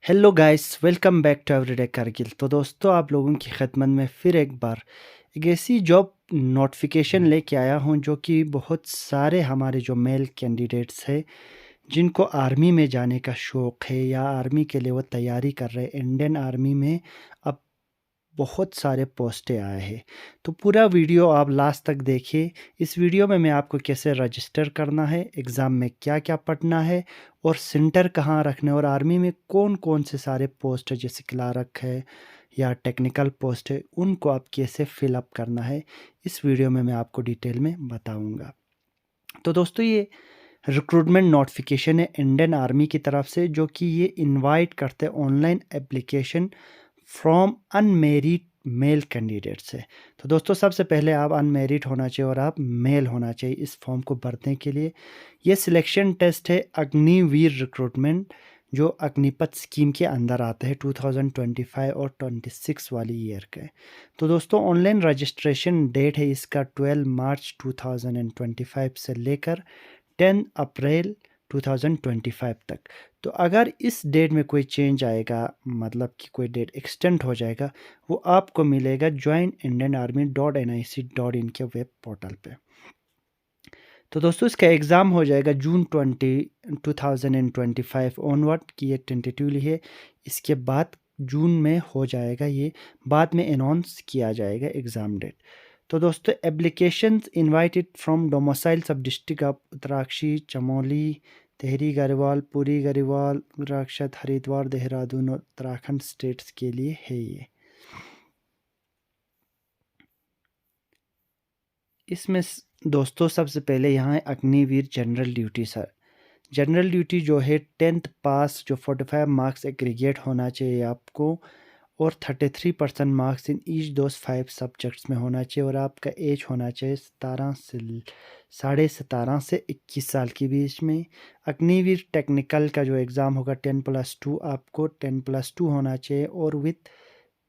Hello guys, welcome back to everyday Kargil. तो दोस्तों, आप लोगों की खिदमत में फिर एक बार एक ऐसी जॉब नोटिफिकेशन लेके आया हूं जो कि बहुत सारे हमारे जो मेल कैंडिडेट्स हैं जिनको आर्मी में जाने का शौक़ है या आर्मी के लिए वो तैयारी कर रहे हैं। इंडियन आर्मी में अब बहुत सारे पोस्टें आए हैं। तो पूरा वीडियो आप लास्ट तक देखिए। इस वीडियो में मैं आपको कैसे रजिस्टर करना है, एग्ज़ाम में क्या क्या पढ़ना है और सेंटर कहाँ रखना है और आर्मी में कौन कौन से सारे पोस्ट है जैसे क्लार्क है या टेक्निकल पोस्ट है, उनको आप कैसे फिलअप करना है, इस वीडियो में मैं आपको डिटेल में बताऊंगा। तो दोस्तों, ये रिक्रूटमेंट नोटिफिकेशन है इंडियन आर्मी की तरफ से, जो कि ये इनवाइट करते हैं online application from unmarried male candidate से। तो दोस्तों, सबसे पहले आप अनमेरिड होना चाहिए और आप मेल होना चाहिए इस फॉर्म को भरने के लिए। ये सिलेक्शन टेस्ट है अग्निवीर रिक्रूटमेंट, जो अग्निपथ स्कीम के अंदर आता है 2025 और 26 वाली ईयर के। तो दोस्तों, ऑनलाइन रजिस्ट्रेशन डेट है इसका 12 मार्च 2025 से लेकर 10 अप्रैल 2025 तक। तो अगर इस डेट में कोई चेंज आएगा, मतलब कि कोई डेट एक्सटेंड हो जाएगा, वो आपको मिलेगा joinindianarmy.nic.in के वेब पोर्टल पे। तो दोस्तों, इसका एग्ज़ाम हो जाएगा जून 2025 ऑनवर्ड की, ये टेंटेटिवली है। इसके बाद जून में हो जाएगा, ये बाद में अनाउंस किया जाएगा एग्ज़ाम डेट। तो दोस्तों, एप्लीकेशंस इनवाइटेड फ्रॉम डोमिसाइल सब डिस्ट्रिक्ट ऑफ उत्तराक्षी, चमोली, टिहरी गढ़वाल, पुरी गढ़वाल, राक्षस, हरिद्वार, देहरादून और उत्तराखंड स्टेट्स के लिए है ये। इसमें दोस्तों, सबसे पहले यहाँ है Agniveer general duty. Sir, general duty जो है 10th पास, जो 45 मार्क्स एग्रीगेट होना चाहिए आपको और 33% marks in each those 5 subjects में होना चाहिए और आपका एज होना चाहिए 17 से 21 साल के बीच में। अग्निवीर टेक्निकल का जो एग्ज़ाम होगा 10+2, आपको 10+2 होना चाहिए और with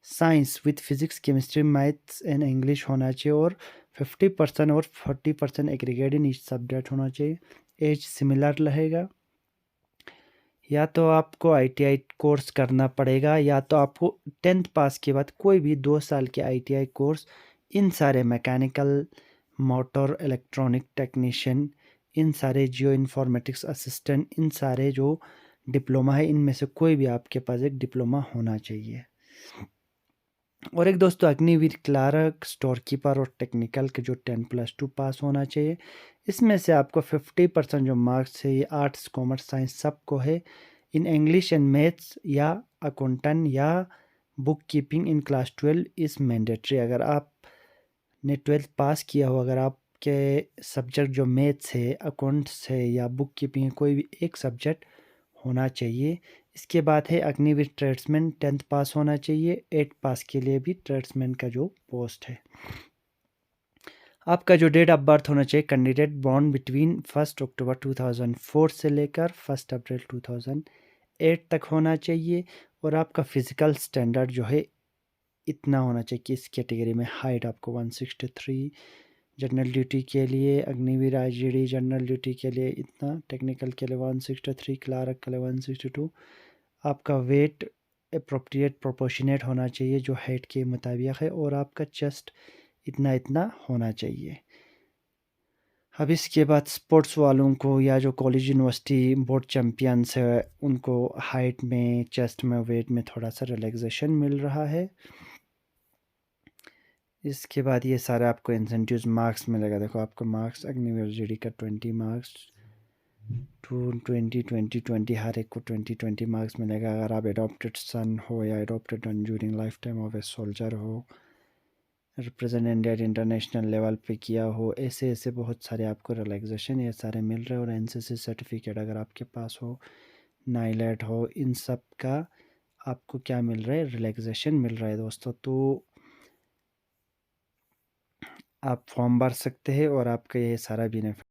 science, with physics, chemistry, maths and English होना चाहिए और 50% और 40% एग्रीगेट इन ईच सब्जेक्ट होना चाहिए। एज सिमिलर रहेगा। या तो आपको आईटीआई कोर्स करना पड़ेगा या तो आपको 10th पास के बाद कोई भी 2 साल के आईटीआई कोर्स, इन सारे मैकेनिकल, मोटर, इलेक्ट्रॉनिक टेक्नीशियन, इन सारे जियो इन्फॉर्मेटिक्स असिस्टेंट, इन सारे जो डिप्लोमा है इनमें से कोई भी आपके पास एक डिप्लोमा होना चाहिए। और एक दोस्तों, अग्निवीर क्लार्क, स्टोर कीपर और टेक्निकल के जो 10+2 पास होना चाहिए। इसमें से आपको 50% जो मार्क्स है ये आर्ट्स, कॉमर्स, साइंस सबको है। इन इंग्लिश एंड मैथ्स या अकाउंटेंट या book keeping in class 12 is mandatory. अगर आपने 12th पास किया हो, अगर आपके सब्जेक्ट जो मैथ्स है, अकाउंट्स है या बुक कीपिंग है, कोई भी एक सब्जेक्ट होना चाहिए। इसके बाद है अग्निवीर ट्रेड्समैन, 10th पास होना चाहिए। 8 पास के लिए भी ट्रेड्समैन का जो पोस्ट है। आपका जो डेट ऑफ बर्थ होना चाहिए, कैंडिडेट बॉर्न बिटवीन 1 अक्टूबर 2004 से लेकर 1 अप्रैल 2008 तक होना चाहिए। और आपका फिज़िकल स्टैंडर्ड जो है इतना होना चाहिए कि इस कैटेगरी में हाइट आपको 163, जनरल ड्यूटी के लिए अग्निवीर आईजीडी जनरल ड्यूटी के लिए इतना, टेक्निकल के लिए 163, क्लार्क के लिए 162। आपका वेट अप्रोप्रिएट प्रोपोर्शनेट होना चाहिए जो हाइट के मुताबिक है और आपका चेस्ट इतना इतना होना चाहिए। अब इसके बाद स्पोर्ट्स वालों को या जो कॉलेज यूनिवर्सिटी बोर्ड चैम्पियंस है उनको हाइट में, चेस्ट में, वेट में थोड़ा सा रिलैक्सेशन मिल रहा है। इसके बाद ये सारे आपको इंसेंटिव्स मार्क्स मिलेगा। देखो, आपको मार्क्स अग्निवीर जीडी का 20 मार्क्स, 20 हर एक को 20 मार्क्स मिलेगा। अगर आप एडॉप्टेड सन हो या adopted during life time of a soldier हो, रिप्रेजेंट इंडिया इंटरनेशनल लेवल पे किया हो, ऐसे ऐसे बहुत सारे आपको रिलैक्सेशन ये सारे मिल रहे हैं। और एनसीसी सर्टिफिकेट अगर आपके पास हो, नाइलेट हो, इन सब का आपको क्या मिल रहा है, रिलैक्सेशन मिल रहा है दोस्तों। तो आप फॉर्म भर सकते हैं और आपका ये सारा बेनिफिट